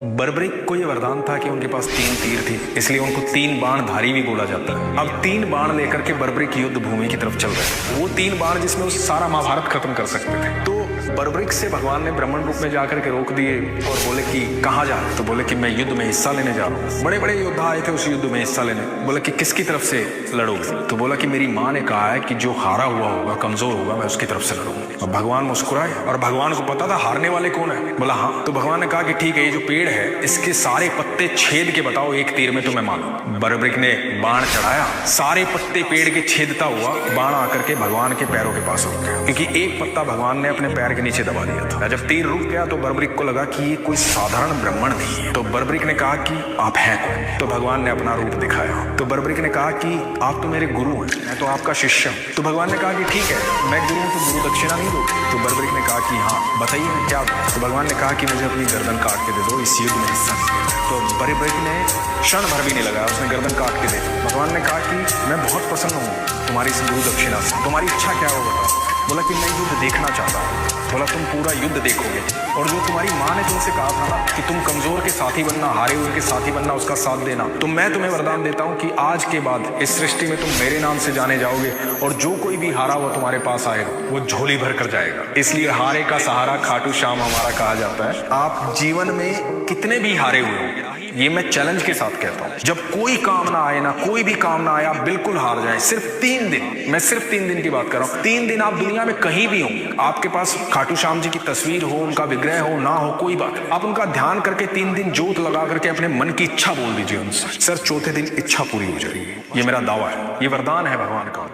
बर्बरिक को यह वरदान था कि उनके पास 3 तीर थे, इसलिए उनको 3 बाणधारी भी बोला जाता है। अब 3 बाण लेकर के बर्बरिक युद्ध भूमि की तरफ चल रहे हैं। वो 3 बाण जिसमें वो सारा महाभारत खत्म कर सकते थे। तो बर्बरिक से भगवान ने ब्राह्मण रूप में जाकर के रोक दिए और बोले कि कहाँ जा रहे? तो बोले कि मैं युद्ध में हिस्सा लेने जा रहा हूँ। बड़े बड़े योद्धा आए थे उस युद्ध में हिस्सा लेने। बोले कि किसकी तरफ से लड़ोगे? तो बोला कि मेरी माँ ने कहा है कि जो हारा हुआ होगा, कमजोर होगा, मैं उसकी तरफ से लड़ूंगा। और भगवान मुस्कुराए और भगवान को पता था हारने वाले कौन है। बोला हाँ। तो भगवान ने कहा कि ठीक है, ये जो पेड़ है इसके सारे पत्ते छेद के बताओ, एक तीर में तुम्हें मानो। बर्बरिक ने बाण चढ़ाया, सारे पत्ते पेड़ के छेदता हुआ बाण आकर के भगवान के पैरों के पास रुक गया, क्योंकि एक पत्ता भगवान ने अपने पैर के नीचे दबा दिया था। जब तीर रुक गया तो बर्बरिक को लगा कि ये कोई साधारण ब्राह्मण नहीं है। तो बर्बरिक ने कहा कि आप हैं कौन? तो भगवान ने अपना रूप दिखाया। तो बर्बरिक ने कहा कि आप तो मेरे गुरु हैं, मैं तो आपका शिष्य हूँ। तो भगवान ने कहा कि ठीक है, मैं गुरु हूँ तो गुरु दक्षिणा नहीं दो? तो बर्बरिक ने कहा कि हाँ बताइए मैं क्या दूं? तो भगवान ने कहा कि मुझे अपनी गर्दन काट के दे दो, इस युद्ध में हिस्सा नहीं। तो बर्बरिक ने क्षण भर भी नहीं लगाया, उसने गर्दन काट के दे दी। भगवान ने कहा कि मैं बहुत प्रसन्न हूँ तुम्हारी इस गुरु दक्षिणा से, तुम्हारी इच्छा क्या हो बताओ? बोला कि मैं युद्ध देखना चाहता हूँ। बोला तुम पूरा युद्ध देखोगे, और जो तुम्हारी माँ ने तुमसे कहा था ना कि तुम कमजोर के साथी बनना, हारे हुए के साथी बनना, उसका साथ देना, तो मैं तुम्हें वरदान देता हूँ कि आज के बाद इस सृष्टि में तुम मेरे नाम से जाने जाओगे, और जो कोई भी हारा हुआ तुम्हारे पास आएगा वो झोली भर कर जाएगा। इसलिए हारे का सहारा खाटू श्याम हमारा कहा जाता है। आप जीवन में कितने भी हारे हुए हो, ये मैं चैलेंज के साथ कहता हूँ, जब कोई काम ना आए ना, कोई भी काम ना आए, आप बिल्कुल हार जाए। सिर्फ 3 दिन, मैं सिर्फ 3 दिन की बात कर रहा हूँ। 3 दिन आप दुनिया में कहीं भी हो, आपके पास खाटू श्याम जी की तस्वीर हो, उनका विग्रह हो ना हो, कोई बात, आप उनका ध्यान करके 3 दिन जोत लगा करके अपने मन की इच्छा बोल दीजिए उनसे, सर चौथे दिन इच्छा पूरी हो जाएगी। ये मेरा दावा है, ये वरदान है भगवान का।